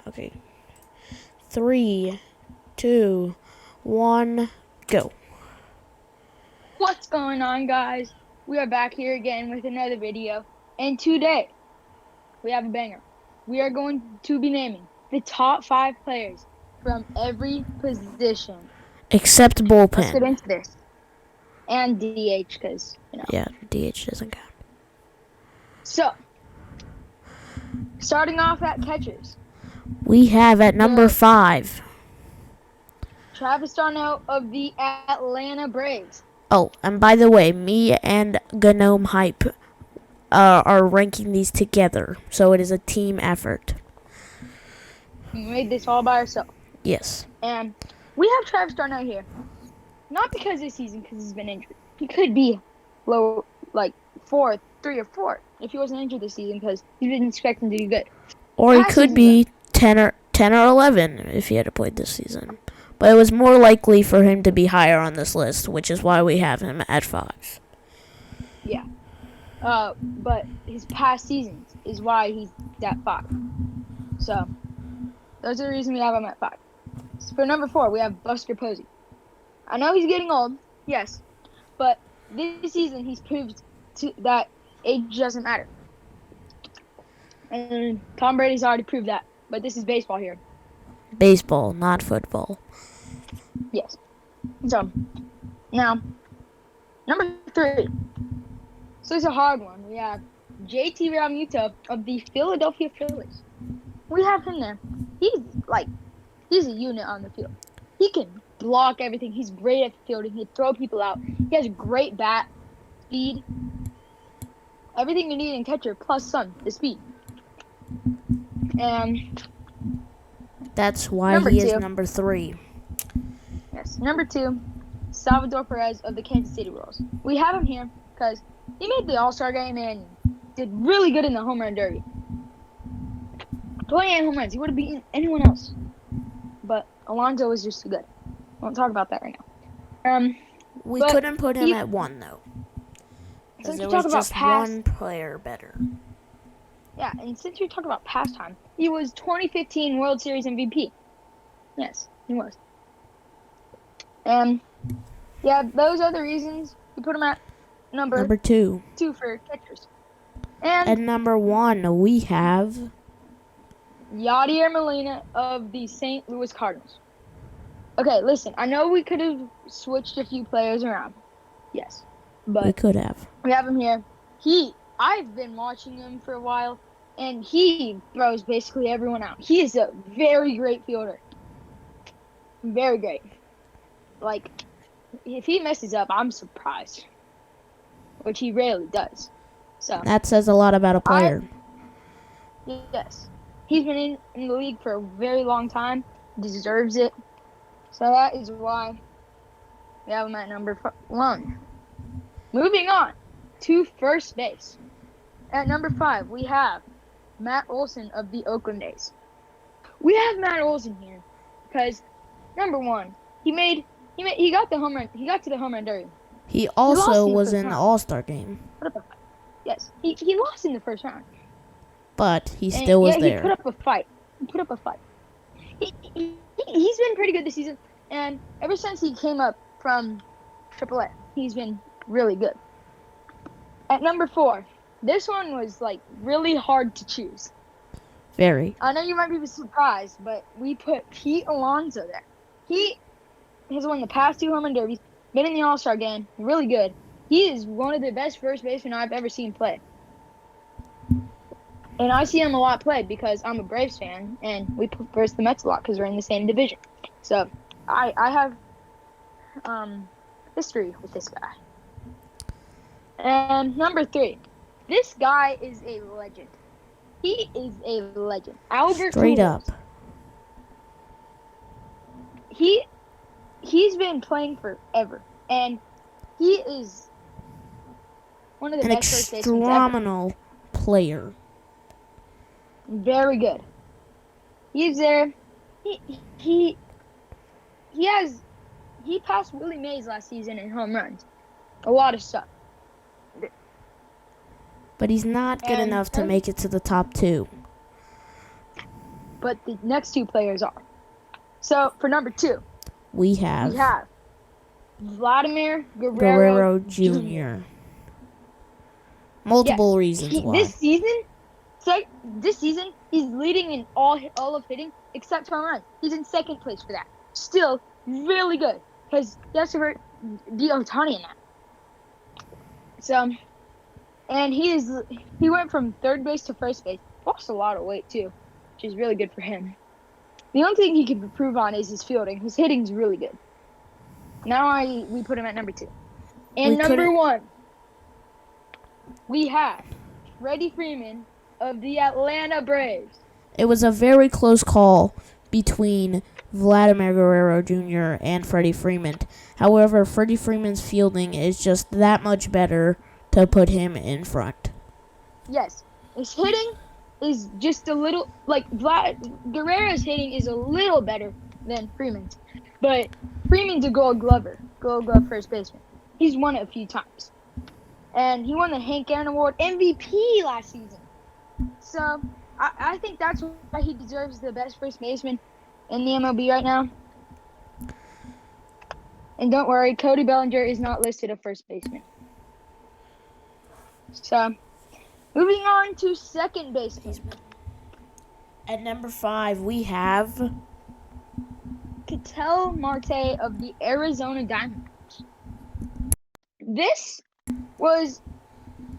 Okay. 3, 2, 1, go. What's going on, guys? We are back here again with another video, and today we have a banger. We are going to be naming the top 5 players from every position. Except Let's get bullpen. into this. And DH, because, Yeah, DH doesn't count. So, starting off at catchers. We have at number 5. Travis d'Arnaud of the Atlanta Braves. Oh, and by the way, me and Ganomehype are ranking these together, so it is a team effort. You made this all by yourself. Yes. And we have Travis d'Arnaud here. Not because this season, because he's been injured. He could be low, like 4, 3 or 4 if he wasn't injured this season, because he didn't expect him to do good. Or he could be 10 or 11 if he had played this season. But it was more likely for him to be higher on this list, which is why we have him at 5. Yeah. But his past seasons is why he's at 5. So, those are the reasons we have him at 5. So for number 4, we have Buster Posey. I know he's getting old, yes, but this season he's proved that age doesn't matter. And Tom Brady's already proved that, but this is baseball here. Baseball, not football. Yes. So, now, number 3. So it's a hard one. We have JT Realmuto of the Philadelphia Phillies. We have him there. He's a unit on the field. He can block everything. He's great at fielding. He can throw people out. He has a great bat, speed. Everything you need in catcher, plus some, the speed. And that's why he is number 3. Yes. Number 2, Salvador Perez of the Kansas City Royals. We have him here because he made the All-Star game and did really good in the home run derby. 28 home runs. He would have beaten anyone else. But Alonso was just too good. I won't talk about that right now. We couldn't put him at 1, though. Because there was just one player better. Yeah, and since you're talking about pastime, he was 2015 World Series MVP. Yes, he was. And, yeah, those are the reasons we put him at number 2 for catchers. And at number 1, we have Yadier Molina of the St. Louis Cardinals. Okay, listen, I know we could have switched a few players around. Yes, but we could have. We have him here. I've been watching him for a while, and he throws basically everyone out. He is a very great fielder. Very great. Like, if he messes up, I'm surprised. Which he rarely does. So that says a lot about a player. Yes. He's been in the league for a very long time. Deserves it. So that is why we have him at number 1. Moving on to first base. At number 5, we have Matt Olson of the Oakland A's. We have Matt Olson here because, number 1, he got the home run. He got to the home run derby. He also was in the All-Star game. Yes, he lost in the first round. But he still was there. He put up a fight. He's been pretty good this season, and ever since he came up from AAA, he's been really good. At number 4, this one was really hard to choose. Very. I know you might be surprised, but we put Pete Alonso there. He has won the past 2 home run derbies, been in the All-Star game, really good. He is one of the best first basemen I've ever seen play. And I see him a lot play because I'm a Braves fan, and we versus the Mets a lot because we're in the same division. So I have history with this guy. And number 3, this guy is a legend. He is a legend. Albert Straight Pujols. up. He's been playing forever, and he is one of the best first basemen ever. An phenomenal player. Very good. He's there. He passed Willie Mays last season in home runs. A lot of stuff. But he's not good enough to make it to the top 2. but the next two players are. So for number 2, we we have have Vladimir Guerrero Jr. Jr. Multiple reasons why. This season, he's leading in all of hitting except home runs. He's in second place for that. Still really good because he has to beat Ohtani in that. So, and he went from third base to first base. Lost a lot of weight too, which is really good for him. The only thing he can improve on is his fielding. His hitting's really good. Now we put him at number 2. And number 1, we have Freddie Freeman of the Atlanta Braves. It was a very close call between Vladimir Guerrero Jr. and Freddie Freeman. However, Freddie Freeman's fielding is just that much better to put him in front. Yes, his hitting is just a little, Guerrero's hitting is a little better than Freeman's. But Freeman's a Gold Glove first baseman. He's won it a few times. And he won the Hank Aaron Award MVP last season. So, I think that's why he deserves the best first baseman in the MLB right now. And don't worry, Cody Bellinger is not listed a first baseman. So, moving on to second baseman. At number 5, we have Ketel Marte of the Arizona Diamondbacks. This was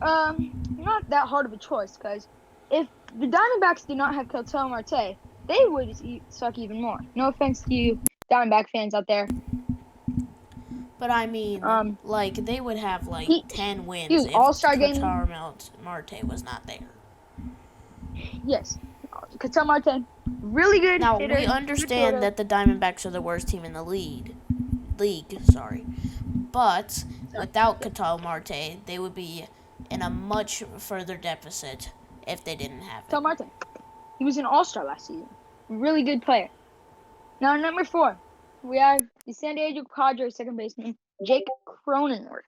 not that hard of a choice because if the Diamondbacks did not have Ketel Marte, they would suck even more. No offense to you Diamondback fans out there. But I mean, they would have 10 wins if All-Star game. Ketel Marte was not there. Yes. Ketel Marte, really good Now, hitter, we understand that the Diamondbacks are the worst team in the league. But without Ketel Marte, they would be in a much further deficit if they didn't have it. Ketel Marte. He was an all-star last season. Really good player. Now, number 4, we have the San Diego Padres second baseman, Jake Cronenworth.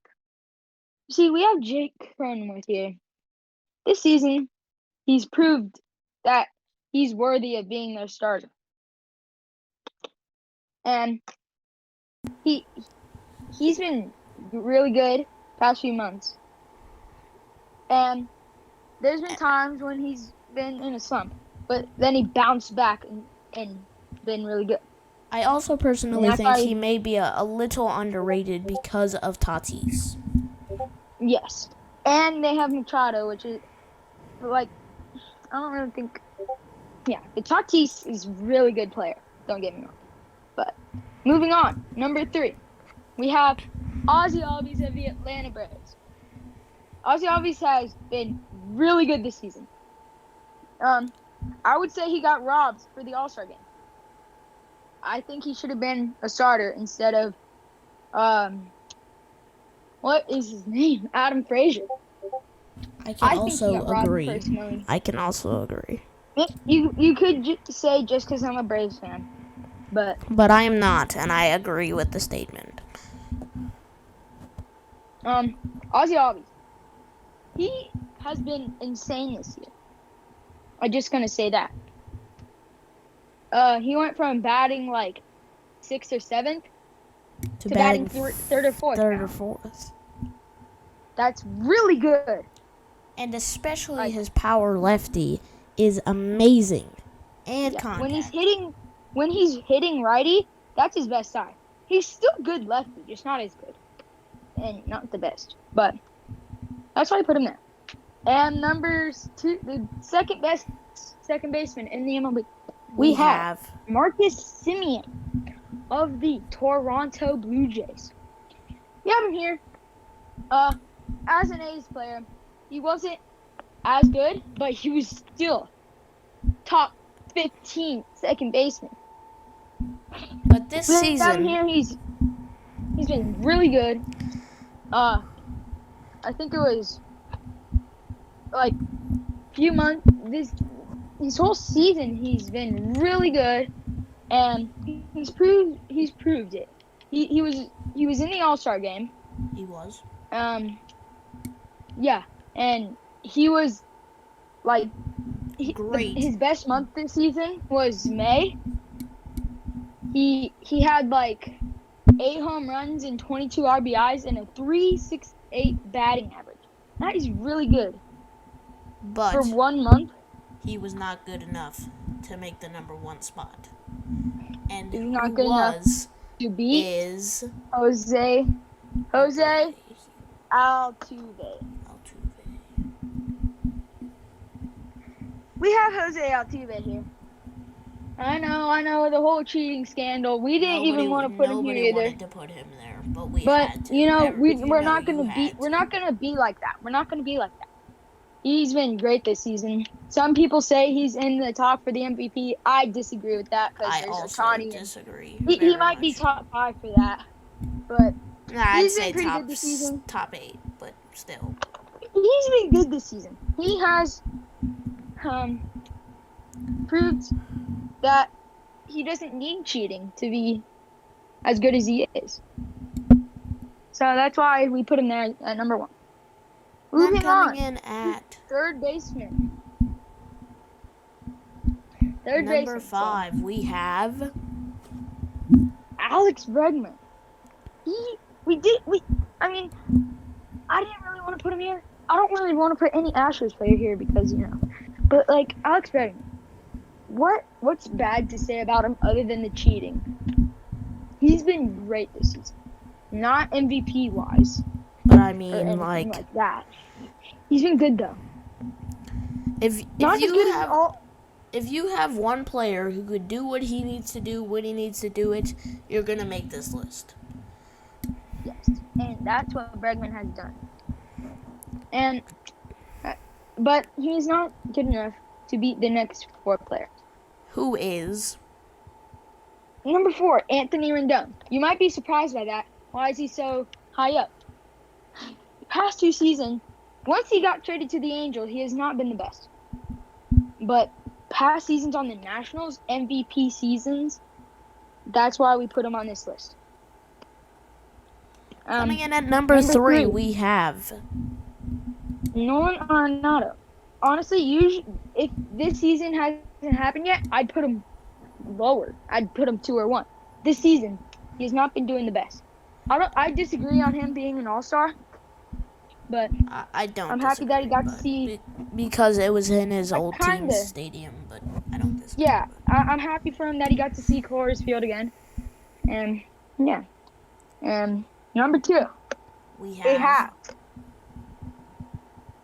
See, we have Jake Cronenworth here. This season, he's proved that he's worthy of being their starter. And he's been really good past few months. And there's been times when he's been in a slump, but then he bounced back and been really good. I also personally think he may be a little underrated because of Tatis. Yes. And they have Machado, which is, I don't really think... Yeah, but Tatis is a really good player. Don't get me wrong. But, moving on. Number 3. We have Ozzie Albies of the Atlanta Braves. Ozzie Albies has been really good this season. I would say he got robbed for the All-Star game. I think he should have been a starter instead of, what is his name? Adam Frazier. I can also agree. You could say just because I'm a Braves fan, but I am not, and I agree with the statement. Ozzie Albies, he has been insane this year. I'm just gonna say that. He went from batting 6th or 7th to batting 3rd or 4th. That's really good. And especially his power lefty is amazing. And contact. When he's hitting righty, that's his best side. He's still good lefty, just not as good. And not the best. But that's why I put him there. And numbers 2, the second best second baseman in the MLB. We have Marcus Semien of the Toronto Blue Jays. We have him here. As an A's player, he wasn't as good, but he was still top 15 second baseman. But this season, down here, he's been really good. I think it was few months. This whole season, he's been really good, and he's proved it. He was in the All-Star game. He was. Yeah, and he was great. His best month this season was May. He had like 8 home runs and 22 RBIs and a 3.68 batting average. That is really good But for 1 month. he was not good enough to make the number 1 spot. And He's who not good enough was to beat is Jose Altuve. Altuve. We have Jose Altuve here. I know the whole cheating scandal. We didn't even want to put him here either. Nobody wanted to put him there, but we But had to. you know, we're You not gonna had be we're to. not gonna be like that. We're not gonna be like that. He's been great this season. Some people say he's in the talk for the MVP. I disagree with that because I there's also Ohtani. disagree. He might be top 5 for that, but I'd he's say been pretty good this season. top 8, but still. He's been good this season. He has proved that he doesn't need cheating to be as good as he is. So that's why we put him there at number 1. Moving coming on. in at third baseman. number 5, we have Alex Bregman. I mean, I didn't really want to put him here. I don't really want to put any Astros player here because, but like Alex Bregman. What's bad to say about him other than the cheating? He's been great this season. Not MVP wise. But I mean, like that. He's been good though. If you have one player who could do what he needs to do when he needs to do it, you're gonna make this list. Yes, and that's what Bregman has done. But he's not good enough to beat the next 4 players. Who is? Number 4, Anthony Rendon. You might be surprised by that. Why is he so high up? Past 2 seasons, once he got traded to the Angels, he has not been the best. But past seasons on the Nationals, MVP seasons, that's why we put him on this list. Coming in at number 3, we have Nolan Arenado. Honestly, usually, if this season hasn't happened yet, I'd put him lower. I'd put him 2 or 1. This season, he has not been doing the best. I disagree on him being an all-star, but I don't. I'm happy that he got to see because it was in his old team's stadium, but I don't disagree. Yeah, I'm happy for him that he got to see Coors Field again, and yeah. And number 2, we have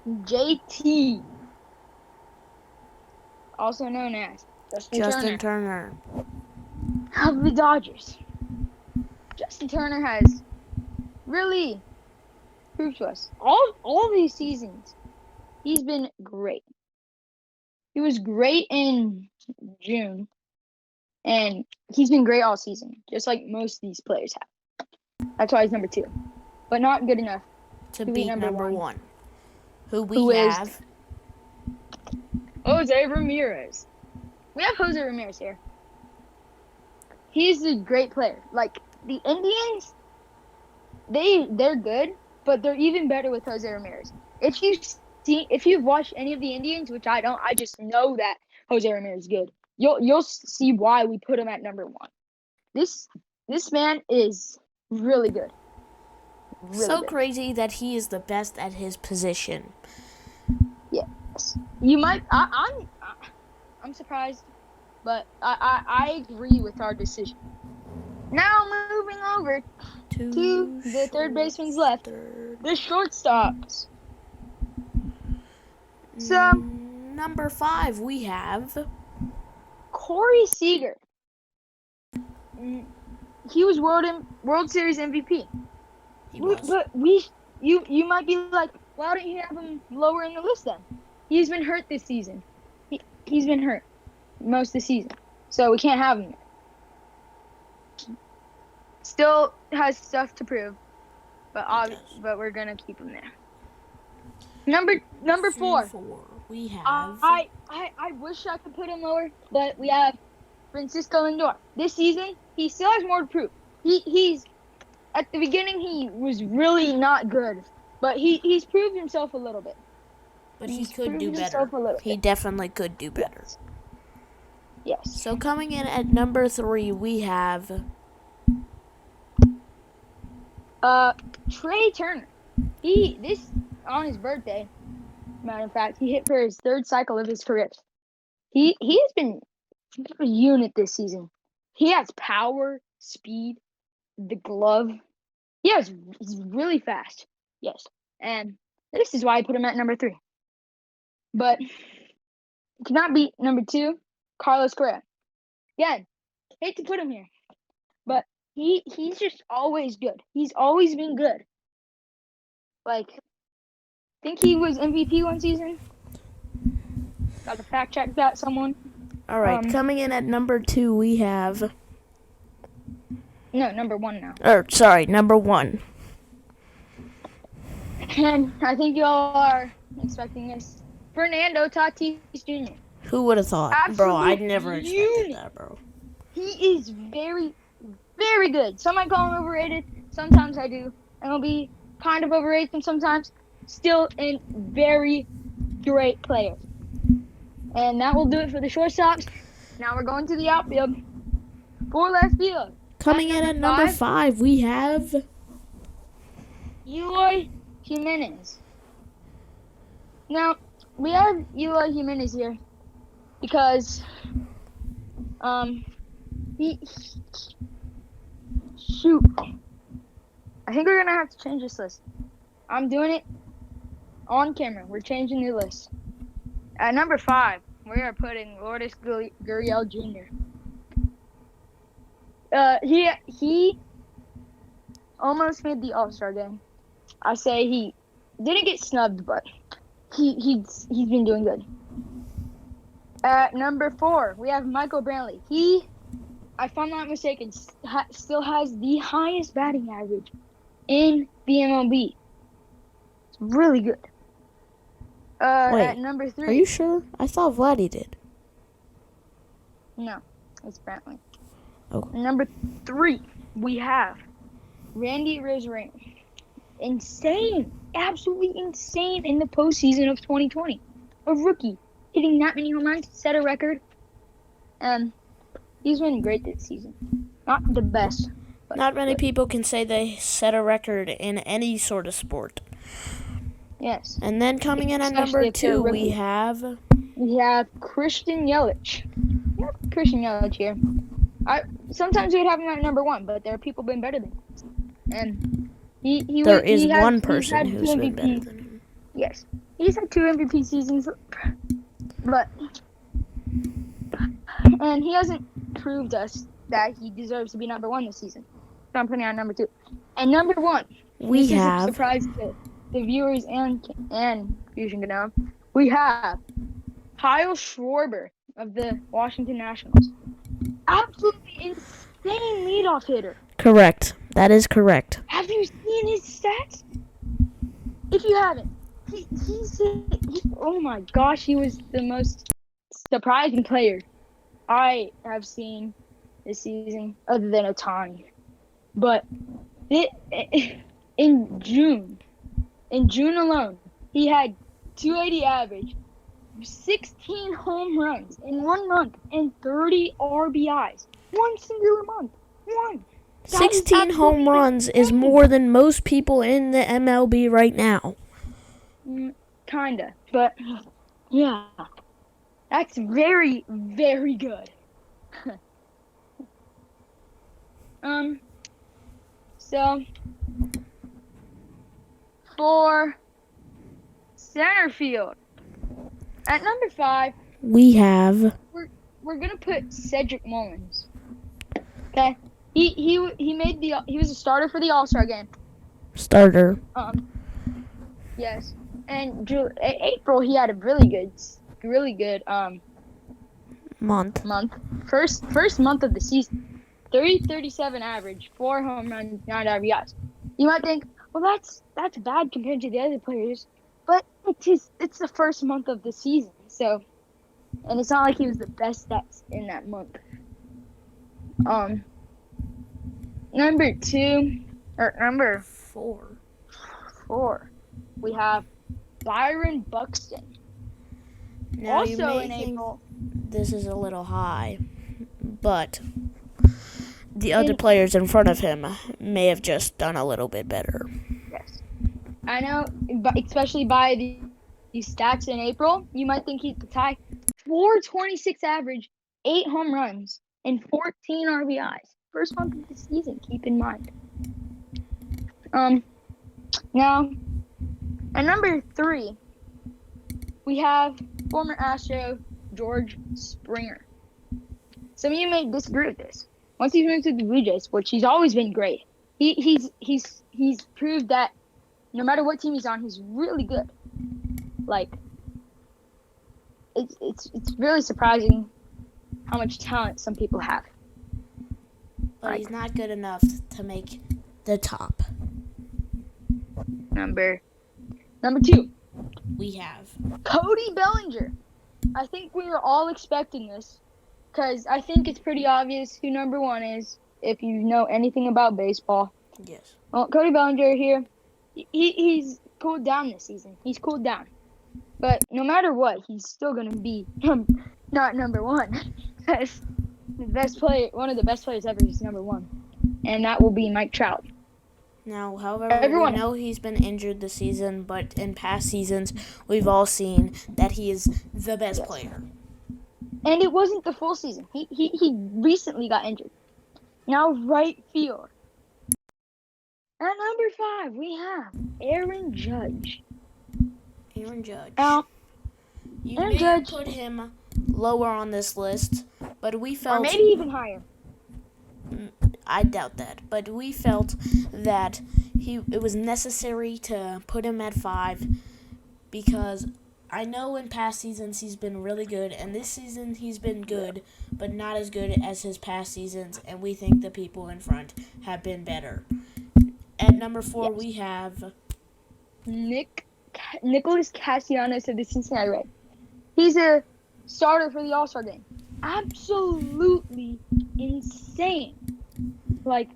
JT, also known as Justin Turner of the Dodgers. Justin Turner has really proved to us all these seasons he's been great. He was great in June, and he's been great all season, just like most of these players have. That's why he's number 2, but not good enough to beat number 1. Who have? Jose Ramirez. We have Jose Ramirez here. He's a great player. Like the Indians, they're good, but they're even better with Jose Ramirez. If you've watched any of the Indians, which I don't, I just know that Jose Ramirez is good. You'll see why we put him at number 1. This man is really good. Really good. Crazy that he is the best at his position. Yes, you might. I'm surprised, but I agree with our decision. Now moving over to the third baseman's left, the shortstops. So number 5, we have Corey Seager. He was World Series MVP. He was. But you might be like, why don't you have him lower in the list then? He's been hurt this season. He's been hurt most of the season, so we can't have him there. Still has stuff to prove, but we're gonna keep him there. Number 4. We have. I wish I could put him lower, but we have Francisco Lindor. This season, he still has more to prove. He's at the beginning he was really not good, but he's proved himself a little bit. But he He's could do proved better. himself a little He bit. definitely could do better. Yes. So coming in at number 3, we have Trey Turner. This on his birthday, matter of fact, he hit for his 3rd cycle of his career. He has been a unit this season. He has power, speed, the glove. He's really fast. Yes. And this is why I put him at number 3. But cannot beat number 2, Carlos Correa. Again, hate to put him here. But he's just always good. He's always been good. Like, think he was MVP one season. Got to fact check that, someone. all right. Coming in at number 2, we have number 1 now. number 1. And I think y'all are expecting this. Fernando Tatis Jr. Who would have thought, bro? I'd never expected that, bro. He is very, very good. Some might call him overrated. Sometimes I do. MLB kind of overrated him sometimes. Still a very great player. And that will do it for the shortstops. Now we're going to the outfield. For left field. Coming in at number 5, we have Eloy Jimenez. Now, we have Eloy Jimenez here because shoot. I think we're gonna have to change this list. I'm doing it on camera. We're changing the list. At number 5, we are putting Lourdes Gurriel Jr. He almost made the All-Star game. I say he didn't get snubbed, but he's been doing good. At number 4, we have Michael Brantley. He, if I'm not mistaken, still has the highest batting average in the MLB. It's really good. Wait, at number 3. Are you sure? I thought Vladdy did. No, it's Brantley. Oh. Number 3, we have Randy Rosarena. Insane, absolutely insane in the postseason of 2020. A rookie hitting that many home runs, set a record. He's been great this season. Not the best. But Not many good. people can say they set a record in any sort of sport. Yes. And then coming in at Especially number if they're 2, rookie. we have Christian Yelich. We have Christian Yelich here. Sometimes we'd have him at number 1, but there are people been better than him. And there is one person who's been better than him. Yes. He's had 2 MVP seasons, and he hasn't proved us that he deserves to be number 1 this season. So I'm putting on number 2. And number 1, We this have is a surprise to the viewers and Fuzionganome. We have Kyle Schwarber of the Washington Nationals. Absolutely insane leadoff hitter. correct. That is correct. Have you seen his stats? If you haven't, oh my gosh, he was the most surprising player I have seen this season, other than Ohtani. But in June alone, he had 280 average, 16 home runs in 1 month, and 30 RBIs. One singular month. 16 home runs is more than most people in the MLB right now. Kinda, but yeah, that's very, very good. So for center field, at number 5, We have we're gonna put Cedric Mullins. Okay, he was a starter for the All-Star game. starter. Yes, and April he had a really good Month. First month of the season. 337 average, 4 home runs, 9 RBIs. You might think, well, that's bad compared to the other players, but it's the first month of the season, so, and it's not like he was the best stats in that month. Number 4, we have Byron Buxton. Now you Also may in think April, this is a little high, but the other players in front of him may have just done a little bit better. yes, I know, but especially by the stats in April, you might think he's the tie. 426 average, 8 home runs, and 14 RBIs. First month of the season, keep in mind. Now, at number 3, we have former Astro George Springer. Some of you may disagree with this. Once he's moved to the Blue Jays, which he's always been great, he's proved that no matter what team he's on, he's really good. Like, it's really surprising how much talent some people have. But he's not good enough to make the top. Number 2, We have Cody Bellinger. I think we were all expecting this because I think it's pretty obvious who number 1 is if you know anything about baseball. Yes. Well, Cody Bellinger here, he's cooled down this season. He's cooled down. But no matter what, he's still going to be not number 1. Because one of the best players ever is number 1. And that will be Mike Trout. Now, however, we know he's been injured this season, but in past seasons, we've all seen that he is the best player. And it wasn't the full season. He recently got injured. Now, right field. At number 5, we have Aaron Judge. Now, you may put him lower on this list, but we felt... Or maybe even higher. I doubt that, but we felt that it was necessary to put him at 5 because I know in past seasons he's been really good, and this season he's been good, but not as good as his past seasons, and we think the people in front have been better. At number 4, we have Nicholas Castellanos of the Cincinnati Reds. He's a starter for the All-Star game. Absolutely insane. Like,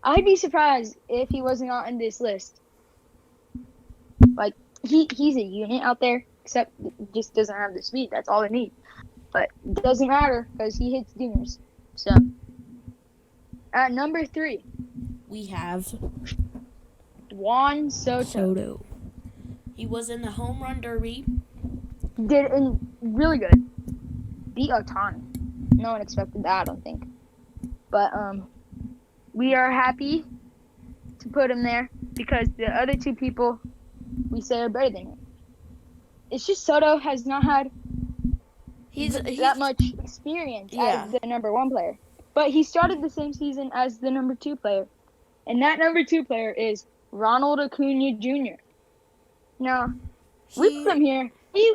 I'd be surprised if he wasn't on this list. Like, he's a unit out there, except just doesn't have the speed. That's all they need. But it doesn't matter because he hits dingers. So, at number 3, we have Juan Soto. He was in the home run derby. Did really good. Beat Otani. No one expected that, I don't think. But we are happy to put him there because the other 2 people we say are better than him. It's just Soto has not had that much experience as the number 1 player. But he started the same season as the number 2 player. And that number 2 player is Ronald Acuna Jr. Now, we put him here. He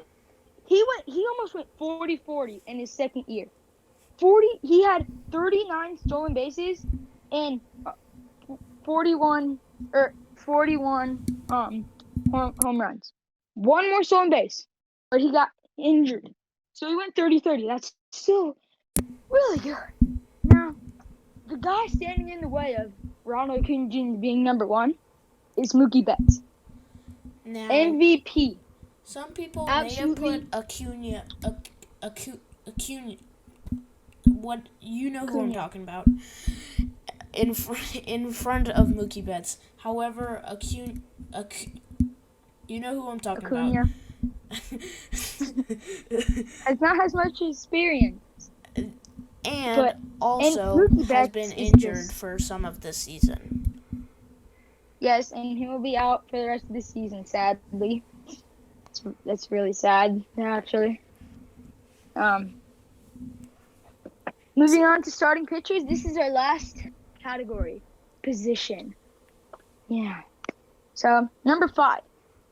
almost went 40-40 in his second year. He had 39 stolen bases and 41 home runs. One more stolen base, but he got injured. So he went 30-30. That's still really good. Now, the guy standing in the way of Ronald Acuna Jr. being number 1 is Mookie Betts. Now, MVP. Some people may have put Acuna. What you know who I'm talking about? In front of Mookie Betts. However, you know who I'm talking about. Has not as much experience. And also has been injured for some of this season. Yes, and he will be out for the rest of the season, sadly. That's really sad, actually. Moving on to starting pitchers, this is our last category, position. Yeah. So, number 5,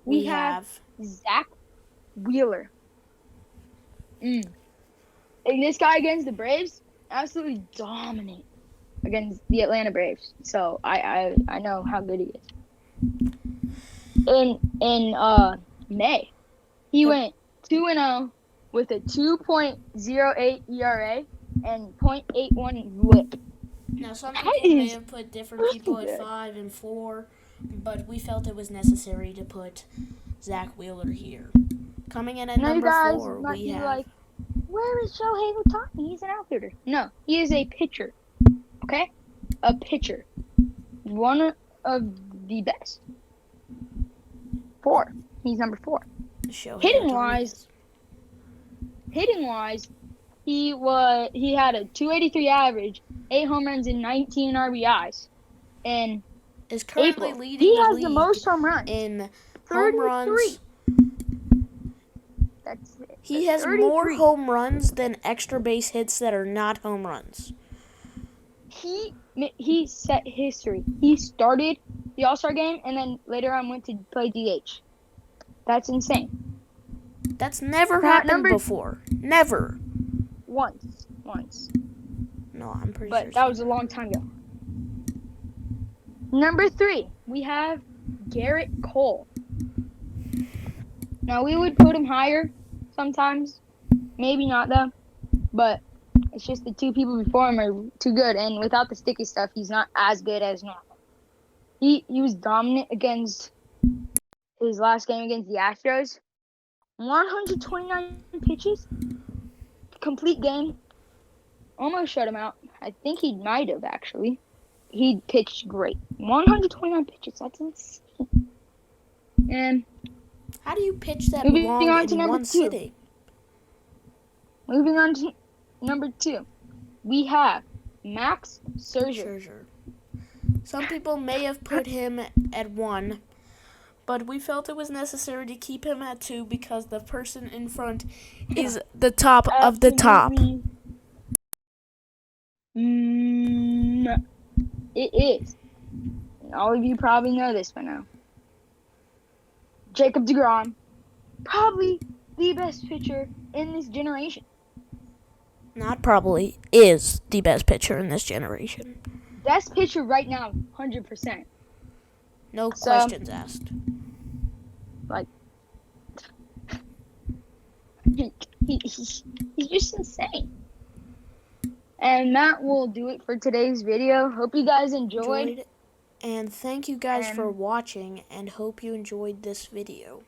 we have Zach Wheeler. And this guy against the Braves, absolutely dominate against the Atlanta Braves. So, I know how good he is. In May, he went 2-0 with a 2.08 ERA and 0.81 WHIP. Now, some people may have put different people at 5 and 4, but we felt it was necessary to put Zach Wheeler here Coming in at Now you number guys 4, might we be have... like, where is Shohei Ohtani? He's an outfielder. No, he is a pitcher. Okay? A pitcher. One of the best. 4. He's number 4. Hitting wise, he had a 283 average, 8 home runs and 19 RBIs. And is currently April. leading He the has league the most home runs. in 33. home runs. He has 33. more home runs than extra base hits that are not home runs. He set history. He started the All-Star game and then later on went to play DH. That's insane. That's never happened before. Never. Once. No, I'm pretty sure. But that was a long time ago. Number 3, we have Garrett Cole. Now, we would put him higher sometimes. Maybe not, though. But it's just the 2 people before him are too good. And without the sticky stuff, he's not as good as normal. He was dominant against his last game against the Astros. 129 pitches. Complete game. Almost shut him out. I think he might have, actually. He pitched great. 129 pitches. That's insane. And how do you pitch that long in one sitting? Moving on to number 2. We have Max Scherzer. Some people may have put him at 1, but we felt it was necessary to keep him at 2 because the person in front is the top of the top. It is. And all of you probably know this by now. Jacob deGrom, probably the best pitcher in this generation. Not probably, is the best pitcher in this generation. Best pitcher right now, 100%. No questions asked. Like, he's just insane. And that will do it for today's video. Hope you guys enjoyed. And thank you guys for watching, and hope you enjoyed this video.